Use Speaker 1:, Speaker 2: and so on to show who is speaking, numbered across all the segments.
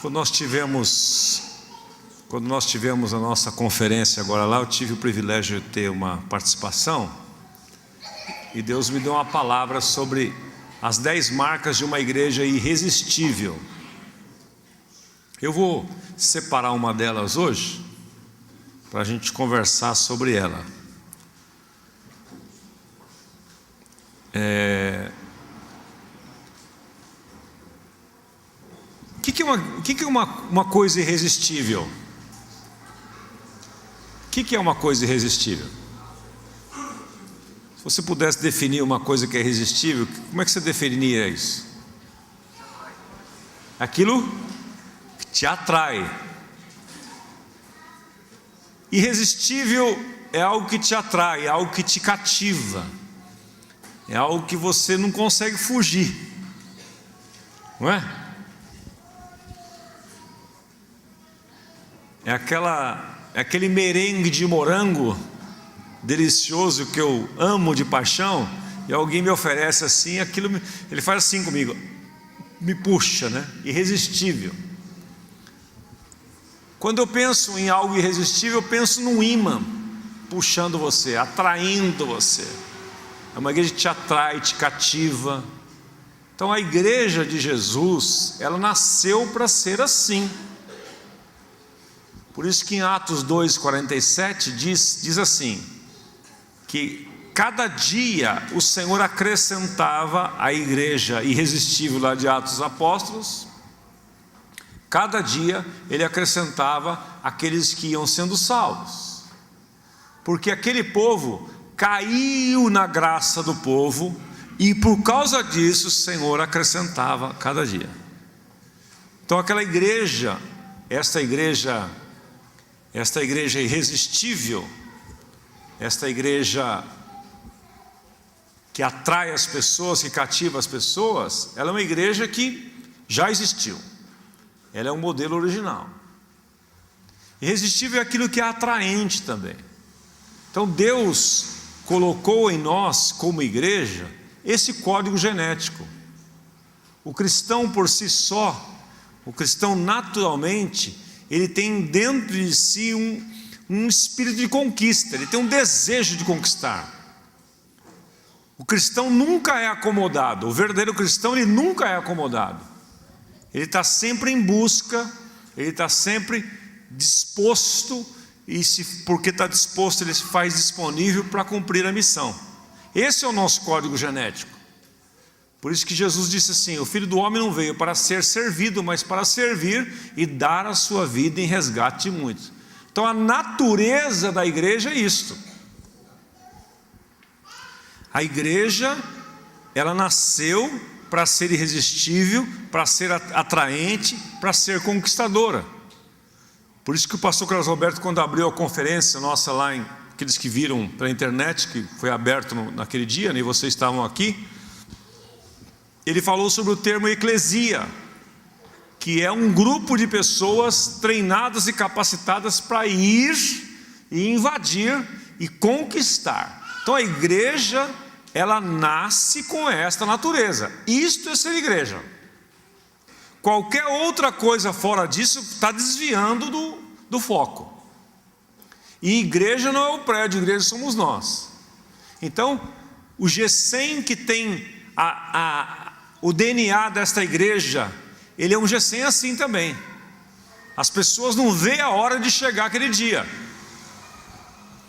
Speaker 1: Quando nós tivemos a nossa conferência agora lá, eu tive o privilégio de ter uma participação, e Deus me deu uma palavra sobre as 10 marcas de uma igreja irresistível. Eu vou separar uma delas hoje, para a gente conversar sobre ela. O que é uma coisa irresistível? O que é uma coisa irresistível? Se você pudesse definir uma coisa que é irresistível, como é que você definiria isso? Aquilo que te atrai. Irresistível é algo que te atrai, é algo que te cativa, é algo que você não consegue fugir, não é? É aquele merengue de morango delicioso que eu amo de paixão, e alguém me oferece assim, aquilo, ele faz assim comigo, me puxa, né? Irresistível. Quando eu penso em algo irresistível, eu penso num imã puxando você, atraindo você. É uma igreja que te atrai, te cativa. Então a igreja de Jesus, ela nasceu para ser assim. Por isso que em Atos 2,47 diz assim, que cada dia o Senhor acrescentava à igreja irresistível lá de Atos dos Apóstolos, cada dia Ele acrescentava aqueles que iam sendo salvos, porque aquele povo caiu na graça do povo, e por causa disso o Senhor acrescentava cada dia. Então aquela igreja, esta igreja irresistível, esta igreja que atrai as pessoas, que cativa as pessoas, ela é uma igreja que já existiu, ela é um modelo original. Irresistível é aquilo que é atraente também. Então Deus colocou em nós, como igreja, esse código genético. O cristão por si só, o cristão naturalmente, ele tem dentro de si um espírito de conquista, ele tem um desejo de conquistar. O cristão nunca é acomodado, o verdadeiro cristão ele nunca é acomodado. Ele está sempre em busca, ele está sempre disposto, e porque está disposto, ele se faz disponível para cumprir a missão. Esse é o nosso código genético. Por isso que Jesus disse assim, o Filho do Homem não veio para ser servido, mas para servir e dar a sua vida em resgate de muitos. Então a natureza da igreja é isto. A igreja, ela nasceu para ser irresistível, para ser atraente, para ser conquistadora. Por isso que o pastor Carlos Roberto, quando abriu a conferência nossa lá, aqueles que viram pela internet, que foi aberto naquele dia, né, e vocês estavam aqui, ele falou sobre o termo eclesia, que é um grupo de pessoas treinadas e capacitadas para ir e invadir e conquistar. Então a igreja, ela nasce com esta natureza. Isto é ser igreja. Qualquer outra coisa fora disso está desviando do foco. E igreja não é o prédio, igreja somos nós. Então o G100 que tem o DNA desta igreja, ele é um G100 assim também. As pessoas não veem a hora de chegar aquele dia.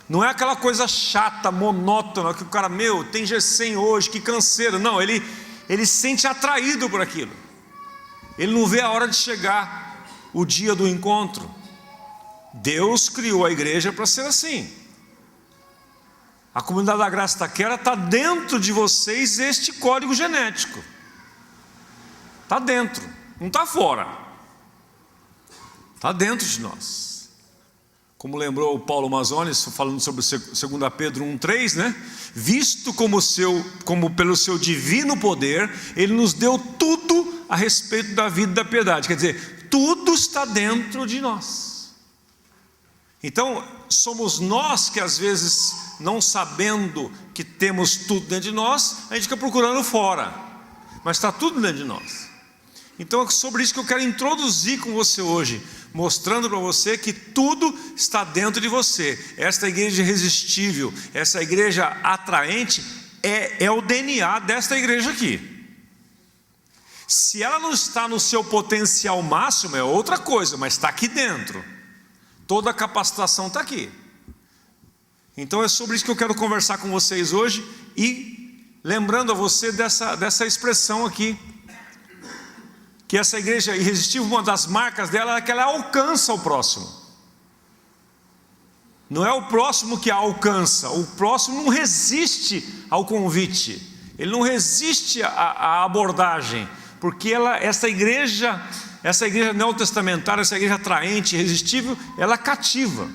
Speaker 1: Não é aquela coisa chata, monótona, que o cara, tem G100 hoje, que canseira. Não, ele se sente atraído por aquilo. Ele não vê a hora de chegar o dia do encontro. Deus criou a igreja para ser assim. A comunidade da Graça Itaquera está dentro de vocês este código genético. Está dentro, não está fora. Está dentro de nós. Como lembrou o Paulo Mazzoni, falando sobre 2 Pedro 1,3, né? Visto como pelo seu divino poder, Ele nos deu tudo a respeito da vida e da piedade. Quer dizer, tudo está dentro de nós. Então, somos nós que às vezes, não sabendo que temos tudo dentro de nós, a gente fica procurando fora. Mas está tudo dentro de nós. Então é sobre isso que eu quero introduzir com você hoje, mostrando para você que tudo está dentro de você. Esta igreja irresistível, essa igreja atraente, é o DNA desta igreja aqui. Se ela não está no seu potencial máximo, é outra coisa, mas está aqui dentro. Toda a capacitação está aqui. Então é sobre isso que eu quero conversar com vocês hoje, e lembrando a você dessa expressão aqui, que essa igreja irresistível, uma das marcas dela é que ela alcança o próximo. Não é o próximo que a alcança, o próximo não resiste ao convite, ele não resiste à abordagem, porque essa igreja neotestamentária, essa igreja atraente, irresistível, ela cativa,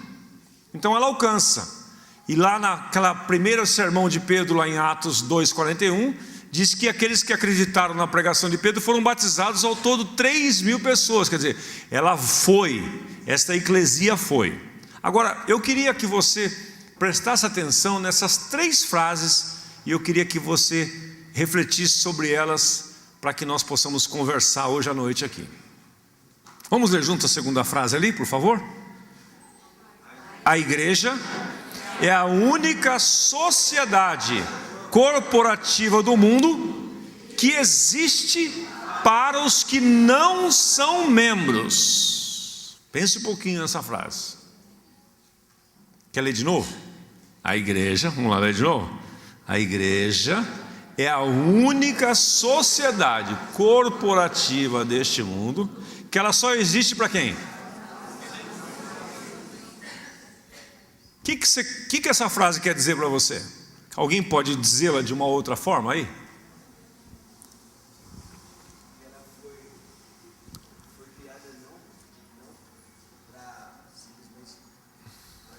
Speaker 1: então ela alcança. E lá naquela primeira sermão de Pedro, lá em Atos 2:41, diz que aqueles que acreditaram na pregação de Pedro foram batizados ao todo 3.000 pessoas, quer dizer, esta eclesia foi. Agora, eu queria que você prestasse atenção nessas 3 frases, e eu queria que você refletisse sobre elas, para que nós possamos conversar hoje à noite aqui. Vamos ler junto a segunda frase ali, por favor? A igreja é a única sociedade corporativa do mundo que existe para os que não são membros. Pense um pouquinho nessa frase. Quer ler de novo? A igreja, vamos lá ler de novo. A igreja é a única sociedade corporativa deste mundo que ela só existe para quem? O que essa frase quer dizer para você? Alguém pode dizê-la de uma outra forma aí?
Speaker 2: Ela foi criada não para simplesmente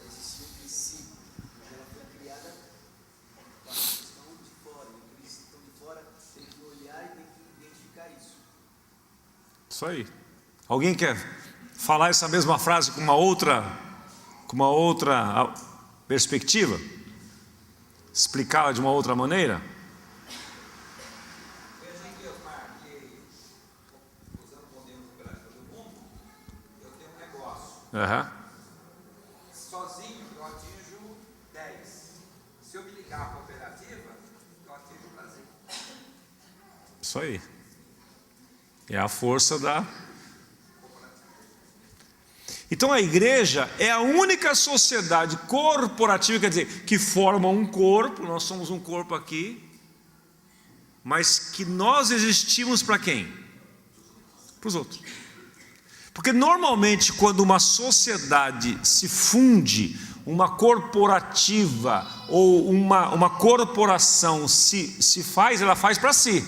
Speaker 2: existir entre si, mas ela foi criada para os que estão de fora. E aqueles que estão de fora têm que olhar e têm que identificar isso.
Speaker 1: Isso aí. Alguém quer falar essa mesma frase com uma outra perspectiva? Explicá-la de uma outra maneira?
Speaker 3: Veja aqui, Osmar, que usando o modelo cooperativo do mundo, eu tenho um negócio. Sozinho eu atinjo 10. Se eu me ligar à cooperativa, eu atinjo o Brasil.
Speaker 1: Isso aí. É a força da... Então a igreja é a única sociedade corporativa, quer dizer, que forma um corpo. Nós somos um corpo aqui, mas que nós existimos para quem? Para os outros. Porque normalmente quando uma sociedade se funde, uma corporativa ou uma corporação se faz, ela faz para si.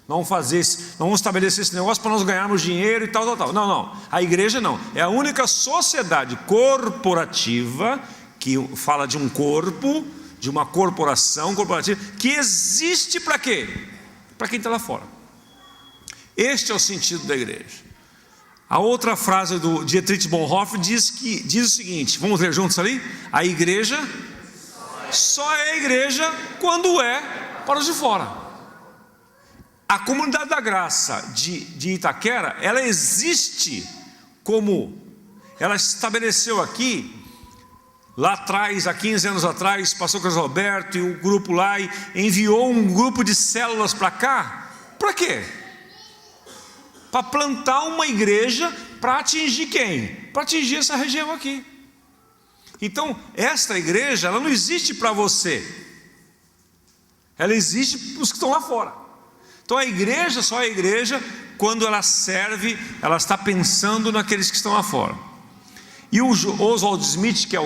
Speaker 1: Não vamos estabelecer esse negócio para nós ganharmos dinheiro e tal. Não. A igreja não. É a única sociedade corporativa que fala de um corpo, de uma corporação corporativa, que existe para quê? Para quem está lá fora. Este é o sentido da igreja. A outra frase do Dietrich Bonhoeffer diz o seguinte, vamos ler juntos ali? A igreja só é igreja quando é para os de fora. A comunidade da graça de Itaquera, ela existe como, ela estabeleceu aqui, lá atrás, há 15 anos atrás, pastor Carlos Roberto e o grupo lá enviou um grupo de células para cá. Para quê? Para plantar uma igreja para atingir quem? Para atingir essa região aqui. Então, esta igreja, ela não existe para você, ela existe para os que estão lá fora. Então a igreja só é igreja quando ela serve, ela está pensando naqueles que estão lá fora. E o Oswald Smith, que é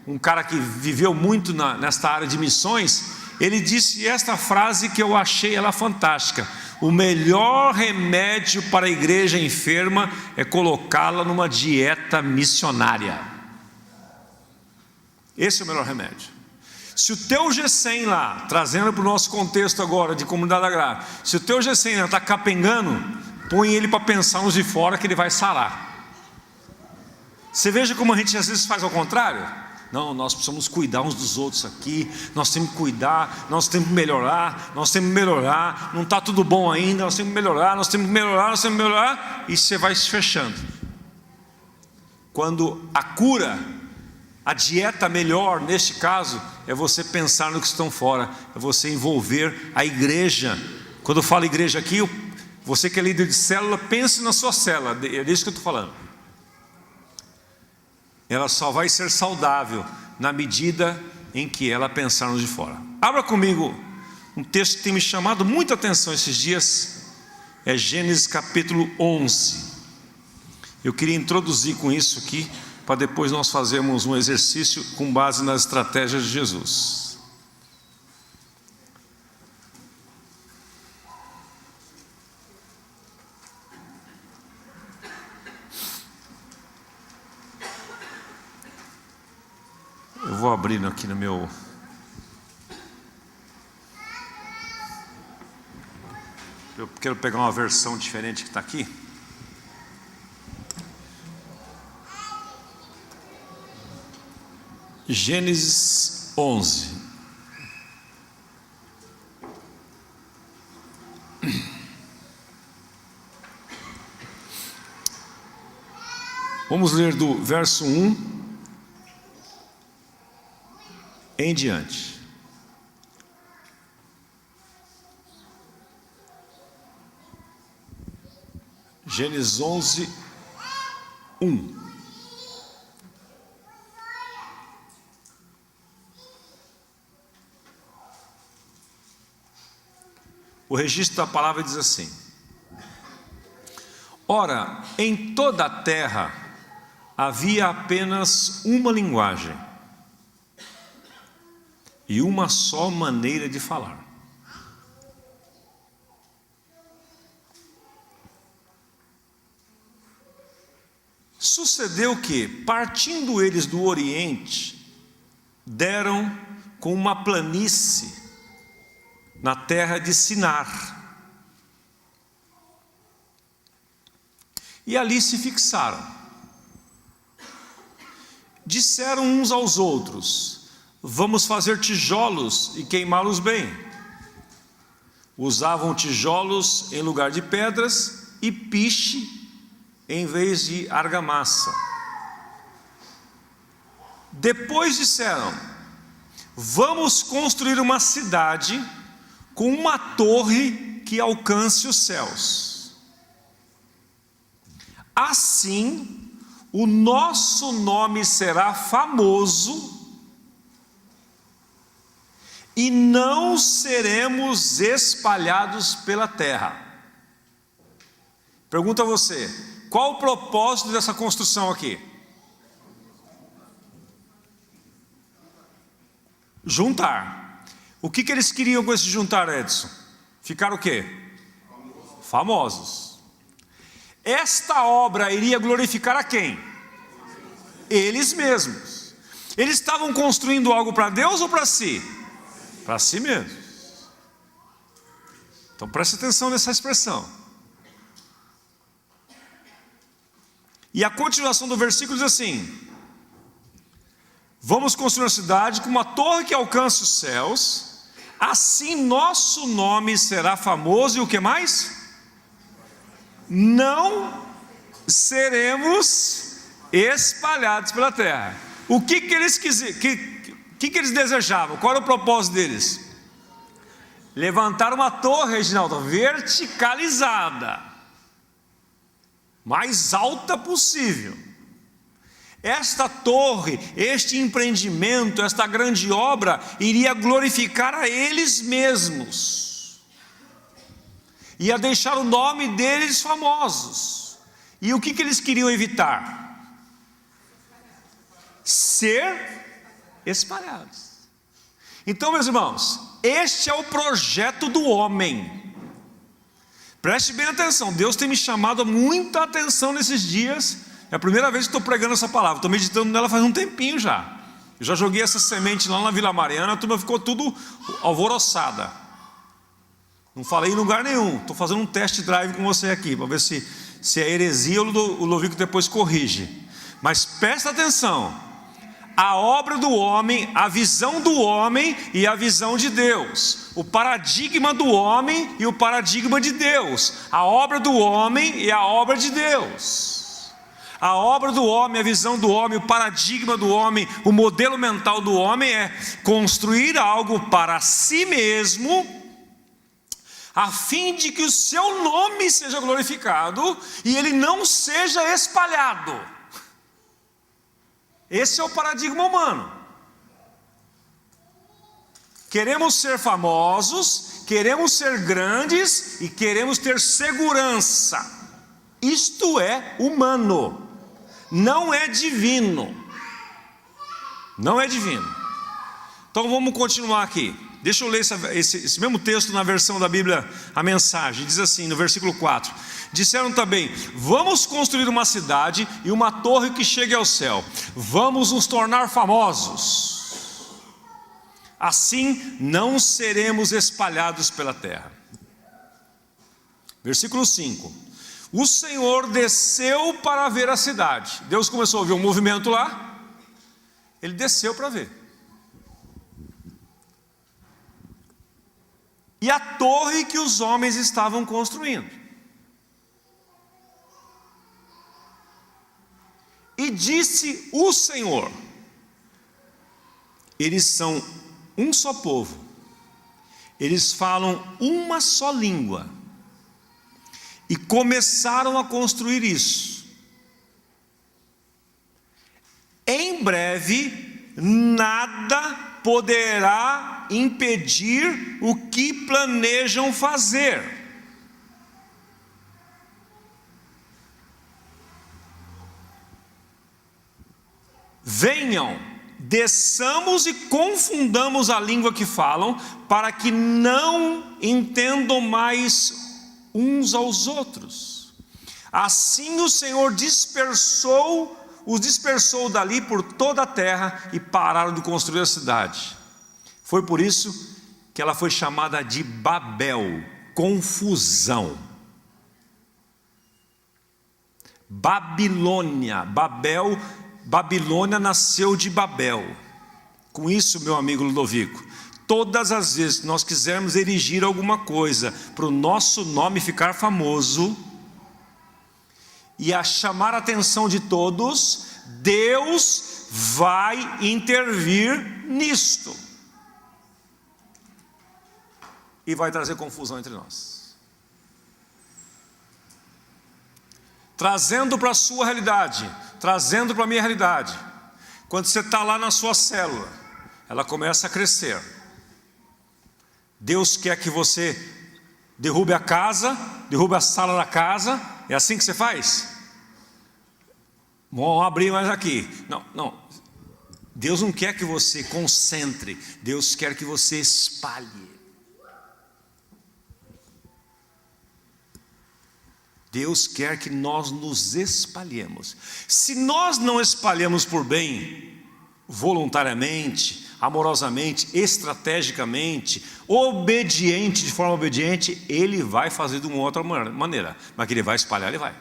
Speaker 1: um cara que viveu muito nesta área de missões, ele disse esta frase que eu achei ela fantástica: o melhor remédio para a igreja enferma é colocá-la numa dieta missionária. Esse é o melhor remédio. Se o teu G100 lá, trazendo para o nosso contexto agora de comunidade agrária, se o teu G100 está capengando, põe ele para pensar nos de fora que ele vai sarar. Você veja como a gente às vezes faz ao contrário. Não, nós precisamos cuidar uns dos outros aqui, nós temos que cuidar, nós temos que melhorar, não está tudo bom ainda, nós temos que melhorar, e você vai se fechando. Quando a cura, a dieta melhor, neste caso, é você pensar no que estão fora, é você envolver a igreja. Quando eu falo igreja aqui, você que é líder de célula, pense na sua célula, é disso que eu estou falando. Ela só vai ser saudável na medida em que ela pensar no de fora. Abra comigo um texto que tem me chamado muita atenção esses dias, é Gênesis capítulo 11. Eu queria introduzir com isso aqui, para depois nós fazermos um exercício com base nas estratégias de Jesus. Eu vou abrindo aqui no meu... Eu quero pegar uma versão diferente que está aqui. Gênesis 11. Vamos ler do verso 1 em diante. Gênesis 11, 1. O registro da palavra diz assim: ora, em toda a terra havia apenas uma linguagem e uma só maneira de falar. Sucedeu que, partindo eles do Oriente, deram com uma planície na terra de Sinar, e ali se fixaram. Disseram uns aos outros: vamos fazer tijolos e queimá-los bem. Usavam tijolos em lugar de pedras e piche em vez de argamassa. Depois disseram: vamos construir uma cidade com uma torre que alcance os céus. Assim, o nosso nome será famoso e não seremos espalhados pela terra. Pergunto a você: qual o propósito dessa construção aqui? Juntar. O que eles queriam com esse juntar, Edson? Ficar o quê? Famosos. Esta obra iria glorificar a quem? Eles mesmos. Eles estavam construindo algo para Deus ou para si? Para si mesmos. Então preste atenção nessa expressão. E a continuação do versículo diz assim: vamos construir uma cidade com uma torre que alcance os céus, assim nosso nome será famoso. E o que mais? Não seremos espalhados pela terra. O que eles eles desejavam? Qual era o propósito deles? Levantar uma torre, Reginaldo, verticalizada, mais alta possível. Esta torre, este empreendimento, esta grande obra iria glorificar a eles mesmos, ia deixar o nome deles famosos. E o que eles queriam evitar? Ser espalhados. Então, meus irmãos, este é o projeto do homem. Preste bem atenção, Deus tem me chamado muita atenção nesses dias. É a primeira vez que estou pregando essa palavra, estou meditando nela faz um tempinho já. Eu já joguei essa semente lá na Vila Mariana, a turma ficou tudo alvoroçada. Não falei em lugar nenhum, estou fazendo um test drive com você aqui, para ver se é heresia ou o Lovico depois corrige. Mas presta atenção, a obra do homem, a visão do homem e a visão de Deus. O paradigma do homem e o paradigma de Deus. A obra do homem e a obra de Deus. A obra do homem, a visão do homem, o paradigma do homem, o modelo mental do homem é construir algo para si mesmo, a fim de que o seu nome seja glorificado e ele não seja espalhado. Esse é o paradigma humano. Queremos ser famosos, queremos ser grandes e queremos ter segurança. Isto é humano, não é divino. Não é divino. Então vamos continuar aqui. Deixa eu ler esse mesmo texto na versão da Bíblia, a Mensagem. Diz assim no versículo 4: disseram também: vamos construir uma cidade e uma torre que chegue ao céu. Vamos nos tornar famosos. Assim não seremos espalhados pela terra. Versículo 5: o Senhor desceu para ver a cidade. Deus começou a ver um movimento lá, Ele desceu para ver. E a torre que os homens estavam construindo. E disse o Senhor: eles são um só povo, eles falam uma só língua, e começaram a construir isso. Em breve, nada poderá impedir o que planejam fazer. Venham, desçamos e confundamos a língua que falam, para que não entendam mais uns aos outros. Assim o Senhor os dispersou dali por toda a terra e pararam de construir a cidade. Foi por isso que ela foi chamada de Babel, confusão. Babilônia, Babilônia nasceu de Babel. Com isso, meu amigo Ludovico, todas as vezes que nós quisermos erigir alguma coisa para o nosso nome ficar famoso e a chamar a atenção de todos, Deus vai intervir nisto e vai trazer confusão entre nós, trazendo para a sua realidade, trazendo para a minha realidade. Quando você está lá na sua célula, ela começa a crescer. Deus quer que você derrube a casa, derrube a sala da casa. É assim que você faz? Vamos abrir mais aqui. Não. Deus não quer que você concentre. Deus quer que você espalhe. Deus quer que nós nos espalhemos. Se nós não espalhamos por bem, voluntariamente, amorosamente, estrategicamente, obediente, de forma obediente, Ele vai fazer de uma outra maneira. Mas que Ele vai espalhar, Ele vai.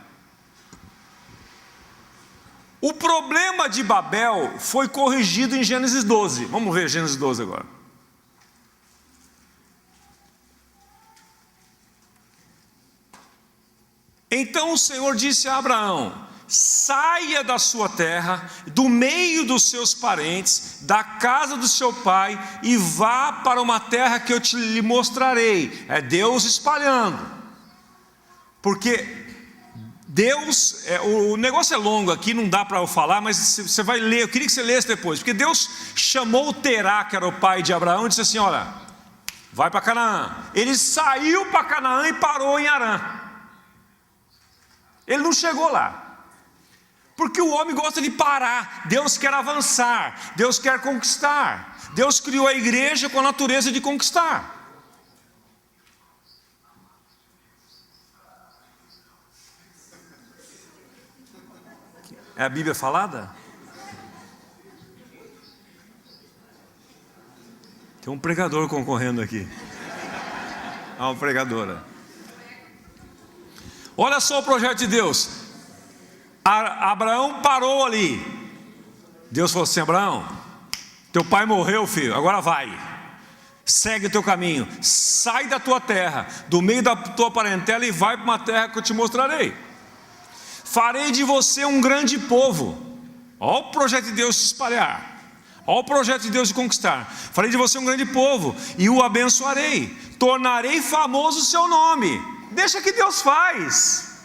Speaker 1: O problema de Babel foi corrigido em Gênesis 12. Vamos ver Gênesis 12 agora. Então o Senhor disse a Abraão: saia da sua terra, do meio dos seus parentes, da casa do seu pai, e vá para uma terra que eu lhe mostrarei. É Deus espalhando, porque Deus, o negócio é longo aqui, não dá para eu falar, mas você vai ler, eu queria que você lesse depois, porque Deus chamou Terá, que era o pai de Abraão, e disse assim: olha, vai para Canaã. Ele saiu para Canaã e parou em Harã. Ele não chegou lá, porque o homem gosta de parar. Deus quer avançar, Deus quer conquistar. Deus criou a igreja com a natureza de conquistar. É a Bíblia falada? Tem um pregador concorrendo aqui. Uma pregadora. Olha só o projeto de Deus. Abraão parou ali. Deus falou assim: Abraão, teu pai morreu, filho, agora vai, segue o teu caminho, sai da tua terra, do meio da tua parentela, e vai para uma terra que eu te mostrarei. Farei de você um grande povo. Olha o projeto de Deus de se espalhar, olha o projeto de Deus de conquistar. Farei de você um grande povo e o abençoarei, tornarei famoso o seu nome. Deixa que Deus faz,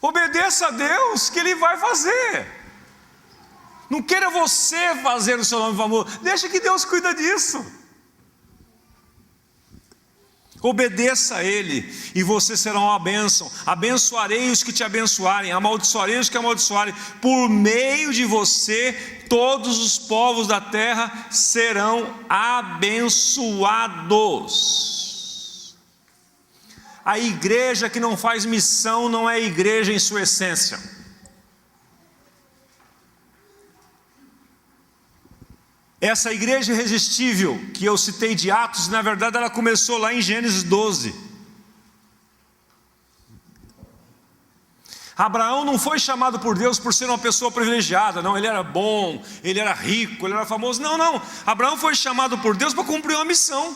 Speaker 1: obedeça a Deus que Ele vai fazer. Não queira você fazer o seu nome famoso, deixa que Deus cuida disso. Obedeça a Ele e você será uma bênção. Abençoarei os que te abençoarem, amaldiçoarei os que amaldiçoarem. Por meio de você, todos os povos da terra serão abençoados. A igreja que não faz missão não é igreja em sua essência. Essa igreja irresistível que eu citei de Atos, na verdade ela começou lá em Gênesis 12. Abraão não foi chamado por Deus por ser uma pessoa privilegiada, não, ele era bom, ele era rico, ele era famoso, não, Abraão foi chamado por Deus para cumprir uma missão.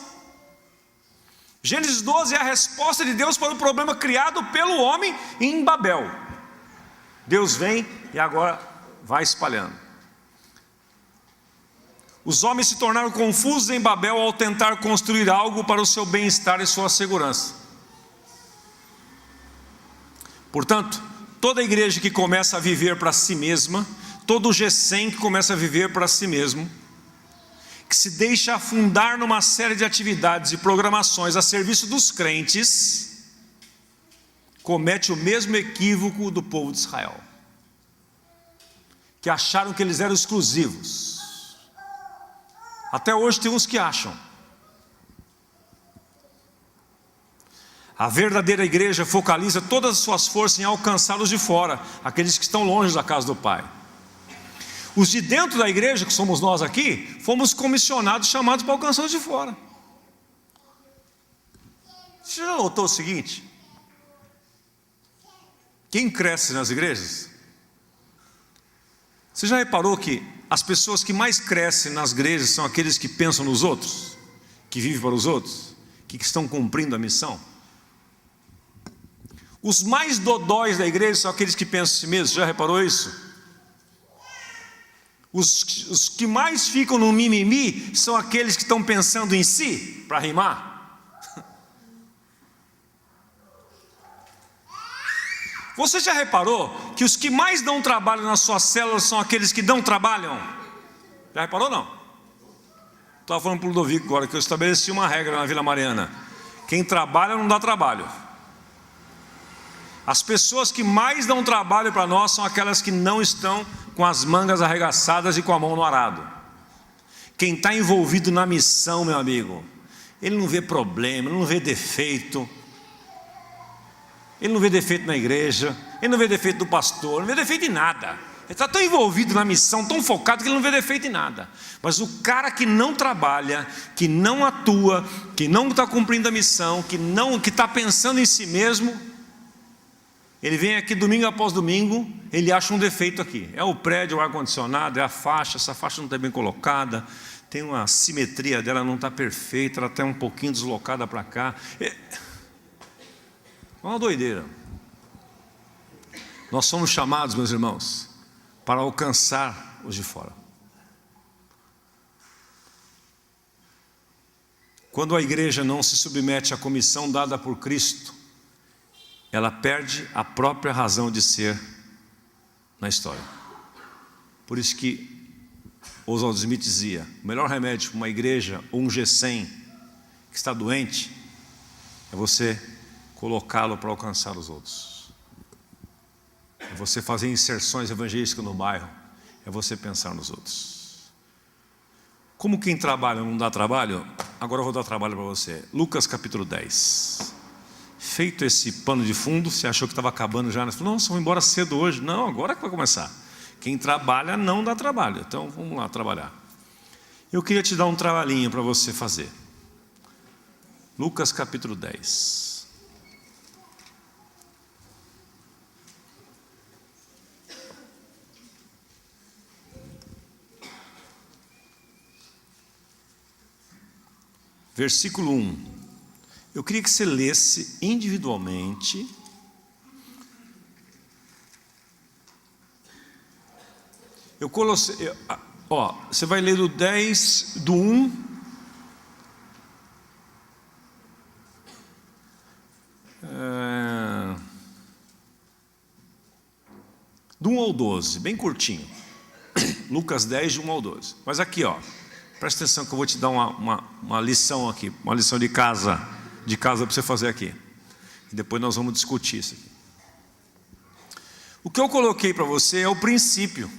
Speaker 1: Gênesis 12 é a resposta de Deus para o problema criado pelo homem em Babel. Deus vem e agora vai espalhando. Os homens se tornaram confusos em Babel ao tentar construir algo para o seu bem-estar e sua segurança. Portanto, toda igreja que começa a viver para si mesma, todo G100 que começa a viver para si mesmo, que se deixa afundar numa série de atividades e programações a serviço dos crentes, comete o mesmo equívoco do povo de Israel, que acharam que eles eram exclusivos. Até hoje tem uns que acham. A verdadeira igreja focaliza todas as suas forças em alcançá-los de fora, aqueles que estão longe da casa do Pai. Os de dentro da igreja, que somos nós aqui, fomos comissionados, chamados para alcançá-los de fora. Você já notou o seguinte? Quem cresce nas igrejas? Você já reparou que as pessoas que mais crescem nas igrejas são aqueles que pensam nos outros, que vivem para os outros, que estão cumprindo a missão? Os mais dodóis da igreja são aqueles que pensam em si mesmos. Já reparou isso? Os que mais ficam no mimimi são aqueles que estão pensando em si, para rimar. Você já reparou que os que mais dão trabalho nas suas células são aqueles que não trabalham? Já reparou não? Estava falando para o Ludovico agora que eu estabeleci uma regra na Vila Mariana: quem trabalha não dá trabalho. As pessoas que mais dão trabalho para nós são aquelas que não estão com as mangas arregaçadas e com a mão no arado. Quem está envolvido na missão, meu amigo, ele não vê problema, ele não vê defeito. Ele não vê defeito na igreja, ele não vê defeito do pastor, não vê defeito em nada. Ele está tão envolvido na missão, tão focado, que ele não vê defeito em nada. Mas o cara que não trabalha, que não atua, que não está cumprindo a missão, que está pensando em si mesmo, ele vem aqui domingo após domingo, ele acha um defeito aqui. É o prédio, o ar-condicionado, é a faixa, essa faixa não está bem colocada, tem uma simetria dela, não está perfeita, ela está um pouquinho deslocada para cá. É uma doideira. Nós somos chamados, meus irmãos, para alcançar os de fora. Quando a igreja não se submete à comissão dada por Cristo, ela perde a própria razão de ser na história. Por isso que Oswald Smith dizia: o melhor remédio para uma igreja ou um G100 que está doente é você colocá-lo para alcançar os outros. É você fazer inserções evangelísticas no bairro. É você pensar nos outros. Como quem trabalha não dá trabalho, agora eu vou dar trabalho para você. Lucas capítulo 10. Feito esse pano de fundo, você achou que estava acabando já? Você falou: não, vou embora cedo hoje. Não, agora que vai começar. Quem trabalha não dá trabalho. Então vamos lá trabalhar. Eu queria te dar um trabalhinho para você fazer. Lucas capítulo 10. versículo 1. Eu queria que você lesse individualmente. Você vai ler do 10, do 1. Do 1 ao 12, bem curtinho. Lucas 10, de 1 ao 12. Mas aqui, presta atenção que eu vou te dar uma lição aqui, uma lição de casa para você fazer aqui. E depois nós vamos discutir isso aqui. O que eu coloquei para você é o princípio,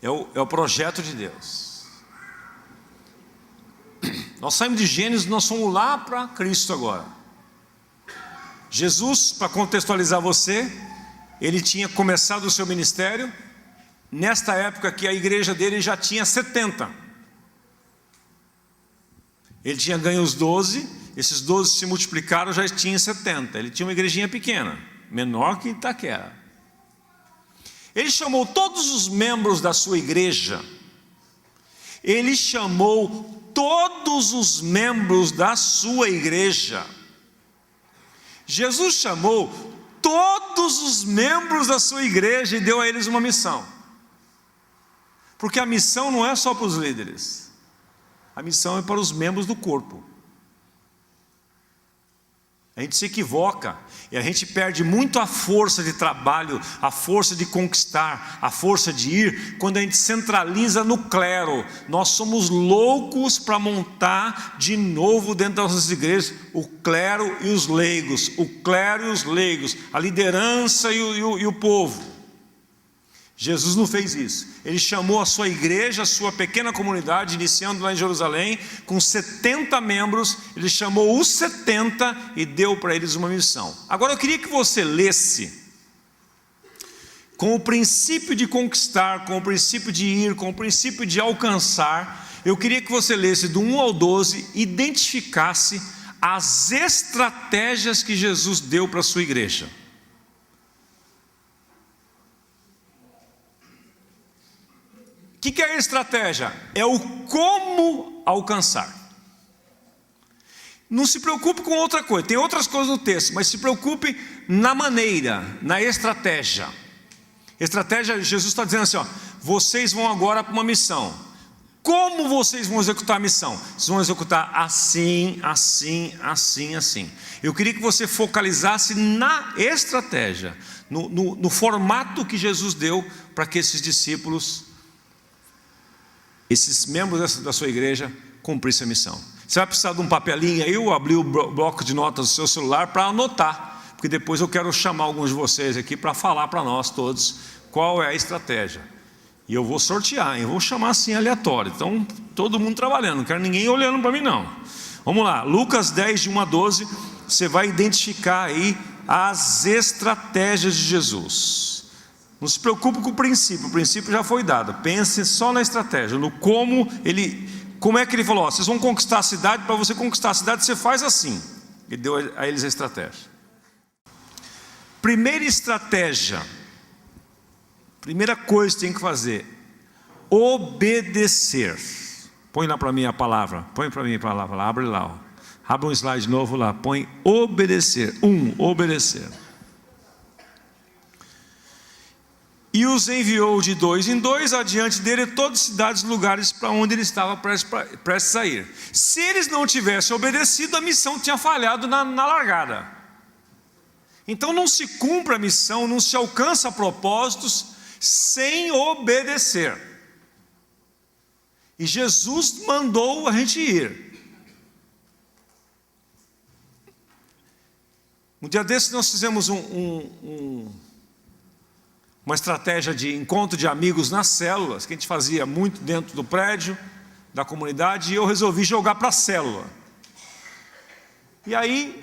Speaker 1: é o projeto de Deus. Nós saímos de Gênesis, nós fomos lá para Cristo agora. Jesus, para contextualizar você, ele tinha começado o seu ministério. Nesta época que a igreja dele já tinha 70. Ele tinha ganho os 12, esses 12 se multiplicaram, já tinha 70. Ele tinha uma igrejinha pequena, menor que Itaquera. Ele chamou todos os membros da sua igreja. Ele chamou todos os membros da sua igreja. Jesus chamou todos os membros da sua igreja e deu a eles uma missão. Porque a missão não é só para os líderes, a missão é para os membros do corpo. A gente se equivoca e a gente perde muito a força de trabalho, a força de conquistar, a força de ir, quando a gente centraliza no clero. Nós somos loucos para montar de novo dentro das nossas igrejas o clero e os leigos, o clero e os leigos, a liderança e o povo. Jesus não fez isso. Ele chamou a sua igreja, a sua pequena comunidade, iniciando lá em Jerusalém, com 70 membros. Ele chamou os 70 e deu para eles uma missão. Agora eu queria que você lesse, com o princípio de conquistar, com o princípio de ir, com o princípio de alcançar. Eu queria que você lesse do 1 ao 12, identificasse as estratégias que Jesus deu para a sua igreja. O que é a estratégia? É o como alcançar. Não se preocupe com outra coisa, tem outras coisas no texto, mas se preocupe na maneira, na estratégia. Estratégia, Jesus está dizendo assim, vocês vão agora para uma missão. Como vocês vão executar a missão? Vocês vão executar assim, assim, assim, assim. Eu queria que você focalizasse na estratégia, no formato que Jesus deu para que esses discípulos, esses membros da sua igreja, cumprissem a missão. Você vai precisar de um papelinho aí, ou abrir o bloco de notas do seu celular para anotar, porque depois eu quero chamar alguns de vocês aqui para falar para nós todos qual é a estratégia. E eu vou sortear, eu vou chamar assim aleatório. Então, todo mundo trabalhando, não quero ninguém olhando para mim não. Vamos lá, Lucas 10, de 1 a 12, você vai identificar aí as estratégias de Jesus. Não se preocupe com o princípio já foi dado. Pense só na estratégia, no como é que ele falou, vocês vão conquistar a cidade, para você conquistar a cidade você faz assim. Ele deu a eles a estratégia. Primeira estratégia, primeira coisa que tem que fazer, obedecer. Põe lá para mim a palavra, lá, abre lá, abre um slide novo lá, põe obedecer. Obedecer. E os enviou de 2 em 2 adiante dele todas as cidades e lugares para onde ele estava prestes a ir. Se eles não tivessem obedecido, a missão tinha falhado na largada. Então não se cumpre a missão, não se alcança propósitos sem obedecer. E Jesus mandou a gente ir. Um dia desses nós fizemos uma estratégia de encontro de amigos nas células, que a gente fazia muito dentro do prédio, da comunidade, e eu resolvi jogar para a célula. E aí,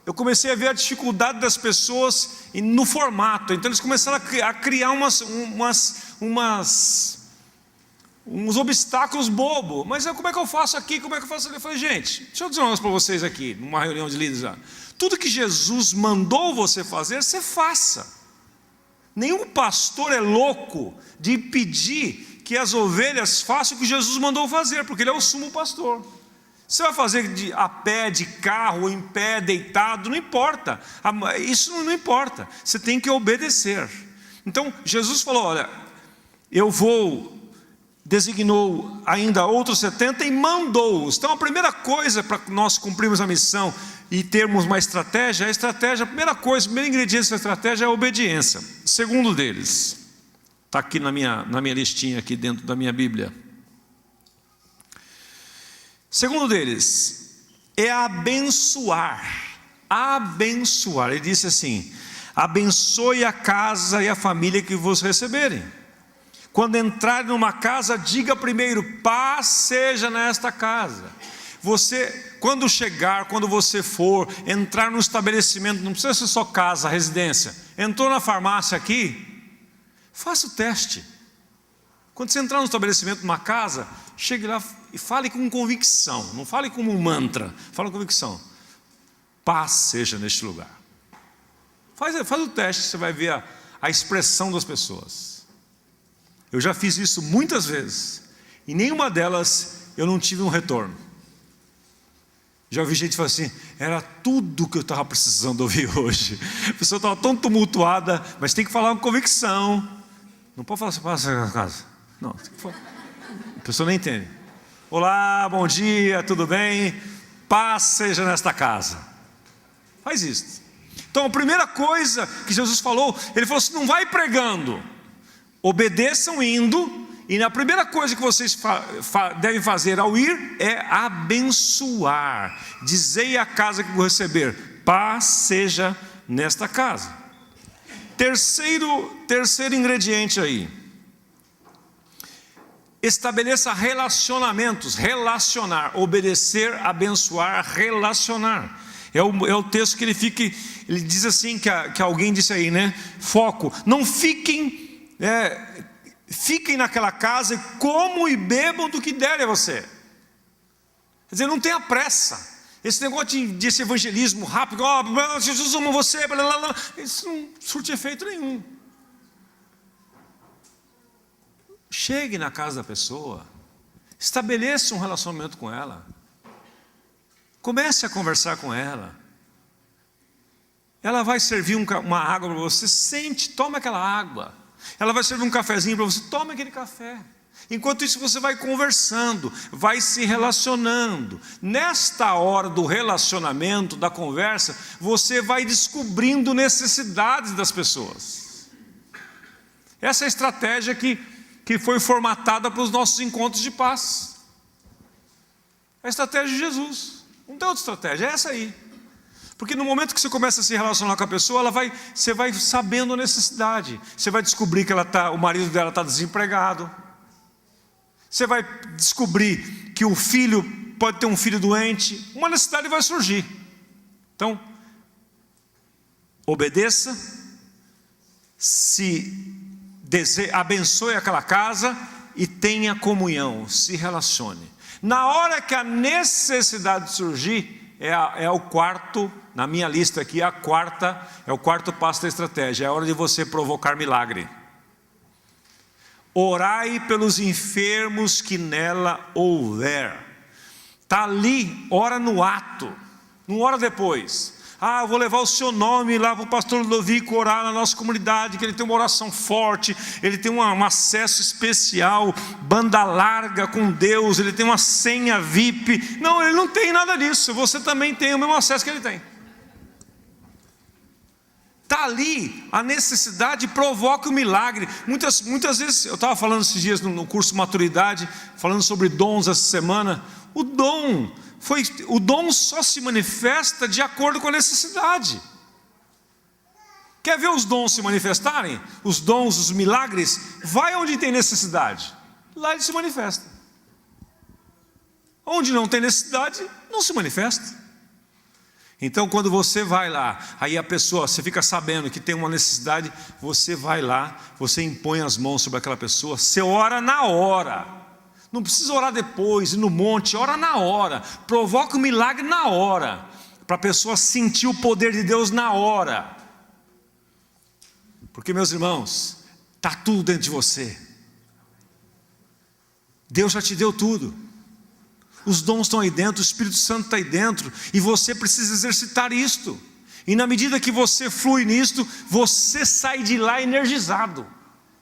Speaker 1: eu comecei a ver a dificuldade das pessoas no formato, então eles começaram a criar uns obstáculos bobos. Mas como é que eu faço aqui, como é que eu faço ali? Eu falei, gente, deixa eu dizer um negócio para vocês aqui, numa reunião de líderes lá. Tudo que Jesus mandou você fazer, você faça. Nenhum pastor é louco de impedir que as ovelhas façam o que Jesus mandou fazer, porque ele é o sumo pastor. Você vai fazer a pé, de carro, em pé, deitado, não importa. Isso não importa. Você tem que obedecer. Então, Jesus falou, olha, designou ainda outros 70 e mandou-os. Então, a primeira coisa para nós cumprirmos a missão e termos uma estratégia, a primeira coisa, o primeiro ingrediente da estratégia é a obediência. O segundo deles, está aqui na minha listinha, aqui dentro da minha Bíblia. Segundo deles, é abençoar. Abençoar. Ele disse assim: abençoe a casa e a família que vos receberem. Quando entrarem numa casa, diga primeiro: paz seja nesta casa. Quando você for entrar no estabelecimento, não precisa ser só casa, residência. Entrou na farmácia aqui, faça o teste. Quando você entrar no estabelecimento, numa casa, chegue lá e fale com convicção. Não fale como um mantra, fale com convicção: paz seja neste lugar. Faz o teste, você vai ver a expressão das pessoas. Eu já fiz isso muitas vezes, e nenhuma delas eu não tive um retorno. Já ouvi gente falar assim: era tudo que eu estava precisando ouvir hoje. A pessoa estava tão tumultuada, mas tem que falar com convicção. Não pode falar assim: passa na casa. Não, a pessoa nem entende. Olá, bom dia, tudo bem? Paz seja nesta casa. Faz isso. Então, a primeira coisa que Jesus falou, Ele falou assim: não vai pregando, obedeçam indo. E a primeira coisa que vocês devem fazer ao ir é abençoar. Dizei à casa que vou receber: paz seja nesta casa. Terceiro ingrediente aí: estabeleça relacionamentos. Relacionar, obedecer, abençoar, relacionar. É o texto que ele diz assim, que alguém disse aí, né? Foco. Não fiquem naquela casa e comam e bebam do que derem a você. Quer dizer, não tenha pressa. Esse negócio desse evangelismo rápido, Jesus ama você, blá, blá, blá, isso não surte efeito nenhum. Chegue na casa da pessoa, estabeleça um relacionamento com ela, comece a conversar com ela. Ela vai servir uma água para você, sente, toma aquela água. Ela vai servir um cafezinho para você, tome aquele café. Enquanto isso você vai conversando, vai se relacionando. Nesta hora do relacionamento, da conversa, você vai descobrindo necessidades das pessoas. Essa é a estratégia que foi formatada para os nossos encontros de paz. É a estratégia de Jesus. Não tem outra estratégia, é essa aí. Porque no momento que você começa a se relacionar com a pessoa, você vai sabendo a necessidade. Você vai descobrir que o marido dela está desempregado. Você vai descobrir que o filho pode ter um filho doente. Uma necessidade vai surgir. Então, obedeça, abençoe aquela casa e tenha comunhão, se relacione. Na hora que a necessidade surgir, é o quarto, na minha lista aqui, é o quarto passo da estratégia. É a hora de você provocar milagre. Orai pelos enfermos que nela houver. Está ali, ora no ato, não ora depois. Eu vou levar o seu nome lá para o pastor Ludovico orar na nossa comunidade, que ele tem uma oração forte, ele tem um acesso especial, banda larga com Deus, ele tem uma senha VIP. Não, ele não tem nada disso. Você também tem o mesmo acesso que ele tem. Está ali, a necessidade provoca o milagre. Muitas vezes, eu estava falando esses dias no curso Maturidade, falando sobre dons essa semana. O dom só se manifesta de acordo com a necessidade. Quer ver os dons se manifestarem? Os dons, os milagres, vai onde tem necessidade. Lá ele se manifesta. Onde não tem necessidade, não se manifesta. Então quando você vai lá, aí a pessoa, você fica sabendo que tem uma necessidade, você vai lá, você impõe as mãos sobre aquela pessoa, você ora na hora. Não precisa orar depois, ir no monte, ora na hora. Provoca o milagre na hora, para a pessoa sentir o poder de Deus na hora. Porque, meus irmãos, está tudo dentro de você. Deus já te deu tudo. Os dons estão aí dentro, o Espírito Santo está aí dentro, e você precisa exercitar isto. E na medida que você flui nisto, você sai de lá energizado,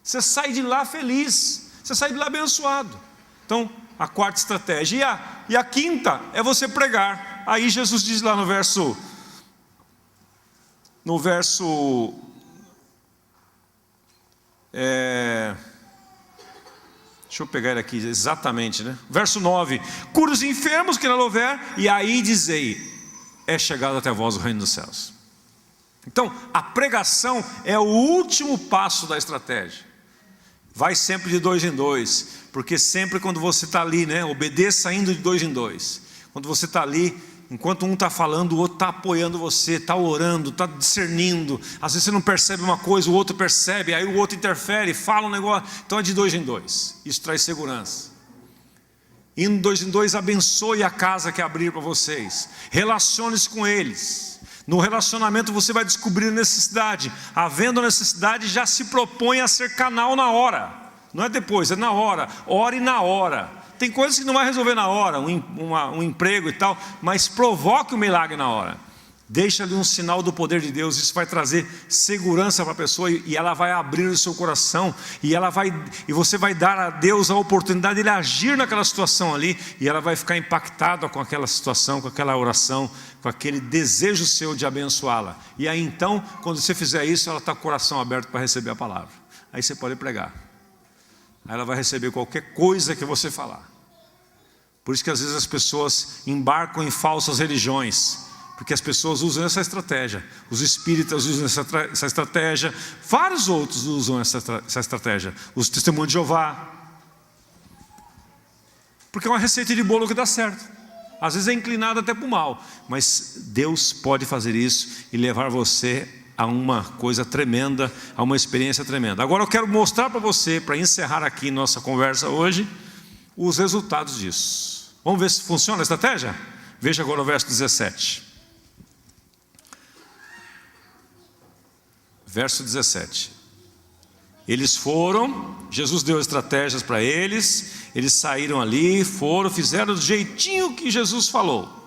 Speaker 1: você sai de lá feliz, você sai de lá abençoado. Então, a quarta estratégia. E a quinta é você pregar. Aí Jesus diz lá no verso deixa eu pegar ele aqui exatamente, né? Verso 9: cura os enfermos que nela houver, e aí dizei: é chegado até vós o reino dos céus. Então, a pregação é o último passo da estratégia. Vai sempre de 2 em 2, porque sempre quando você está ali, né? Obedeça indo de 2 em 2. Quando você está ali, enquanto um está falando, o outro está apoiando você, está orando, está discernindo. Às vezes você não percebe uma coisa, o outro percebe, aí o outro interfere, fala um negócio. Então é de 2 em 2. Isso traz segurança. Indo de 2 em 2, abençoe a casa que abrir para vocês. Relacione-se com eles. No relacionamento você vai descobrir necessidade. Havendo necessidade, já se propõe a ser canal na hora. Não é depois, é na hora. Ore na hora. Tem coisas que não vai resolver na hora, um emprego e tal, mas provoque o milagre na hora. Deixa ali um sinal do poder de Deus. Isso vai trazer segurança para a pessoa, e ela vai abrir o seu coração, e você vai dar a Deus a oportunidade de ele agir naquela situação ali, e ela vai ficar impactada com aquela situação, com aquela oração, com aquele desejo seu de abençoá-la. E aí então, quando você fizer isso, ela está com o coração aberto para receber a palavra. Aí você pode pregar. Aí ela vai receber qualquer coisa que você falar. Por isso que às vezes as pessoas embarcam em falsas religiões, porque as pessoas usam essa estratégia. Os espíritas usam essa estratégia, vários outros usam essa estratégia. Os testemunhos de Jeová, porque é uma receita de bolo que dá certo. Às vezes é inclinado até para o mal, mas Deus pode fazer isso e levar você a uma coisa tremenda, a uma experiência tremenda. Agora eu quero mostrar para você, para encerrar aqui nossa conversa hoje, os resultados disso. Vamos ver se funciona a estratégia? Veja agora o verso 17. Verso 17. Eles foram, Jesus deu estratégias para eles, eles saíram ali, fizeram do jeitinho que Jesus falou.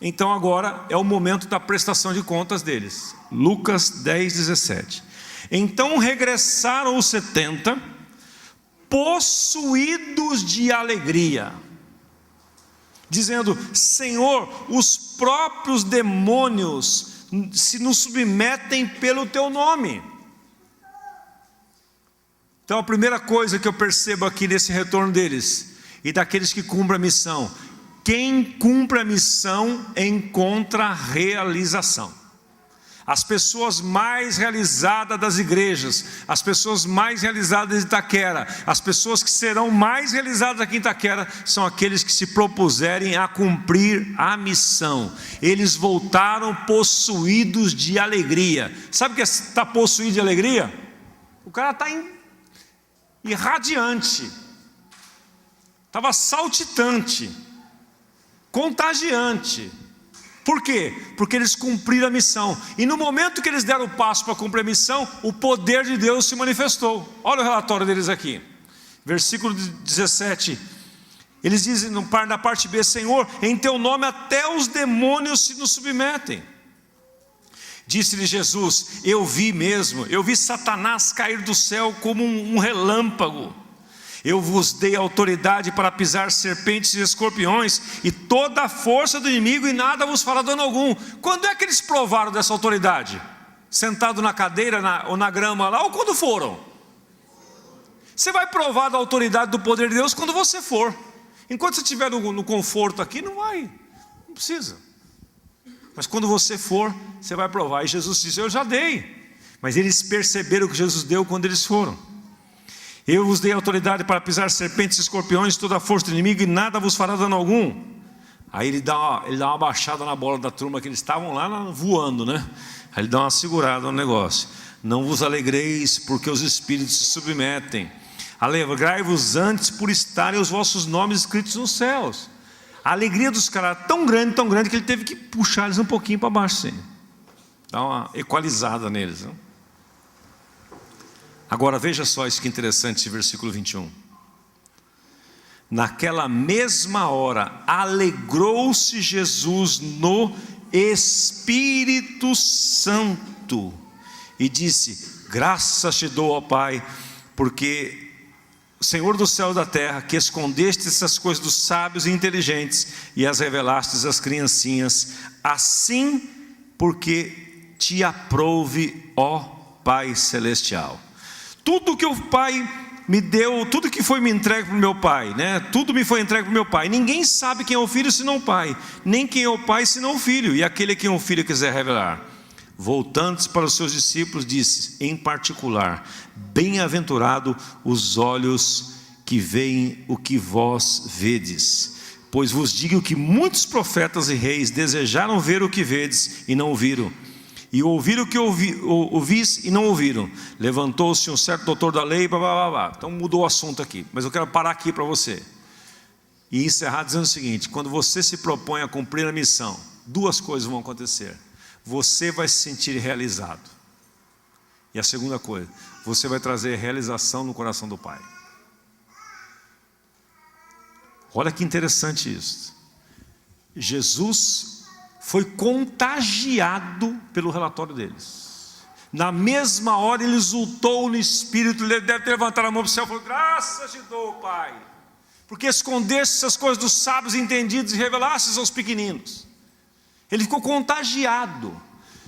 Speaker 1: Então agora é o momento da prestação de contas deles. Lucas 10, 17. Então regressaram os 70, possuídos de alegria, dizendo: Senhor, os próprios demônios se nos submetem pelo teu nome. Então a primeira coisa que eu percebo aqui nesse retorno deles, e daqueles que cumprem a missão: quem cumpre a missão encontra realização. As pessoas mais realizadas das igrejas, as pessoas mais realizadas de Itaquera, as pessoas que serão mais realizadas aqui em Itaquera, são aqueles que se propuserem a cumprir a missão. Eles voltaram possuídos de alegria. Sabe o que é estar possuído de alegria? O cara está irradiante, estava saltitante, contagiante. Por quê? Porque eles cumpriram a missão. E no momento que eles deram o passo para cumprir a missão, o poder de Deus se manifestou. Olha o relatório deles aqui. Versículo 17. Eles dizem na parte B: Senhor, em teu nome até os demônios se nos submetem. Disse-lhe Jesus: eu vi Satanás cair do céu como um relâmpago. Eu vos dei autoridade para pisar serpentes e escorpiões e toda a força do inimigo, e nada vos fará dano algum. Quando é que eles provaram dessa autoridade? Sentado na cadeira ou na grama lá, ou quando foram? Você vai provar da autoridade do poder de Deus quando você for. Enquanto você estiver no conforto aqui, não precisa. Mas quando você for, você vai provar. E Jesus disse: eu já dei. Mas eles perceberam que Jesus deu quando eles foram. Eu vos dei autoridade para pisar serpentes e escorpiões, toda a força do inimigo, e nada vos fará dano algum. Aí ele dá uma baixada na bola da turma, que eles estavam lá voando, né? Aí ele dá uma segurada no negócio. Não vos alegreis, porque os espíritos se submetem. Alegrai-vos antes por estarem os vossos nomes escritos nos céus. A alegria dos caras era tão grande, que ele teve que puxar eles um pouquinho para baixo, assim. Dá uma equalizada neles, né? Agora veja só isso que interessante, esse versículo 21. naquela mesma hora, alegrou-se Jesus no Espírito Santo e disse: graças te dou, ó Pai, porque Senhor do céu e da terra, que escondeste essas coisas dos sábios e inteligentes e as revelaste às criancinhas, assim porque te aprouve, ó Pai celestial. Tudo que o Pai me deu, tudo que foi me entregue para o meu Pai, né? Tudo me foi entregue para o meu Pai. Ninguém sabe quem é o Filho senão o Pai, nem quem é o Pai senão o Filho, e aquele a quem o Filho quiser revelar. Voltando-se para os seus discípulos, disse, em particular: bem-aventurado os olhos que veem o que vós vedes, pois vos digo que muitos profetas e reis desejaram ver o que vedes e não o viram, e ouvir o que ouvis e não ouviram. Levantou-se um certo doutor da lei, blá, blá, blá, blá. Então mudou o assunto aqui, mas eu quero parar aqui para você e encerrar dizendo o seguinte: quando você se propõe a cumprir a missão, duas coisas vão acontecer. Você vai se sentir realizado, e a segunda coisa, você vai trazer realização no coração do Pai. Olha que interessante isso. Jesus foi contagiado pelo relatório deles. Na mesma hora ele exultou no Espírito. Ele deve ter levantado a mão para o céu e falou: graças te dou, Pai, porque escondeste essas coisas dos sábios e entendidos e revelaste aos pequeninos. Ele ficou contagiado.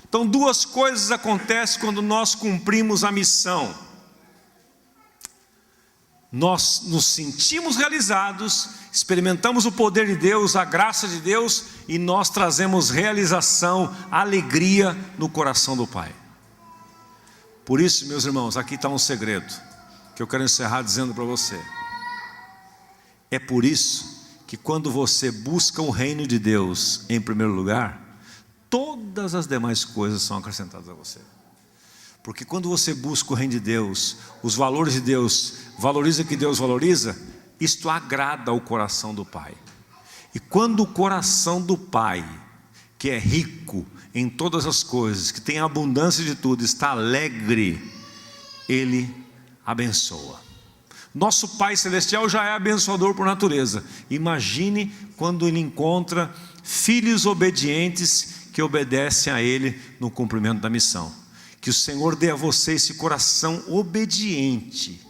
Speaker 1: Então duas coisas acontecem quando nós cumprimos a missão: nós nos sentimos realizados, experimentamos o poder de Deus, a graça de Deus, e nós trazemos realização, alegria no coração do Pai. Por isso, meus irmãos, aqui está um segredo que eu quero encerrar dizendo para você. É por isso que quando você busca o reino de Deus em primeiro lugar, todas as demais coisas são acrescentadas a você. Porque quando você busca o reino de Deus, os valores de Deus, valoriza o que Deus valoriza, isto agrada ao coração do Pai. E quando o coração do Pai, que é rico em todas as coisas, que tem abundância de tudo, está alegre, Ele abençoa. Nosso Pai Celestial já é abençoador por natureza. Imagine quando Ele encontra filhos obedientes que obedecem a Ele no cumprimento da missão. Que o Senhor dê a você esse coração obediente,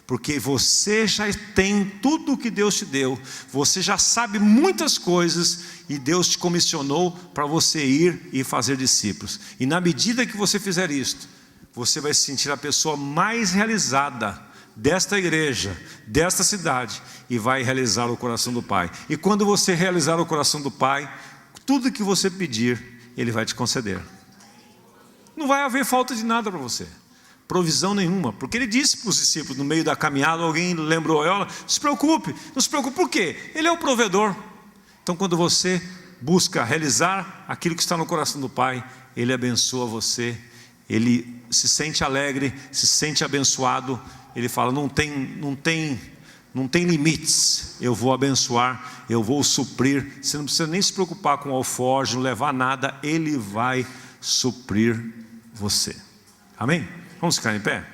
Speaker 1: porque você já tem tudo o que Deus te deu, você já sabe muitas coisas, e Deus te comissionou para você ir e fazer discípulos. E na medida que você fizer isto, você vai se sentir a pessoa mais realizada desta igreja, desta cidade, e vai realizar o coração do Pai. E quando você realizar o coração do Pai, tudo que você pedir, Ele vai te conceder. Não vai haver falta de nada para você, provisão nenhuma, porque Ele disse para os discípulos no meio da caminhada, alguém lembrou: olha, não se preocupe, por quê? Ele é o provedor. Então quando você busca realizar aquilo que está no coração do Pai, Ele abençoa você, Ele se sente alegre, se sente abençoado. Ele fala: não tem limites, eu vou abençoar, eu vou suprir. Você não precisa nem se preocupar com o alforje, não levar nada, Ele vai suprir você. Amém? Vamos ficar em pé?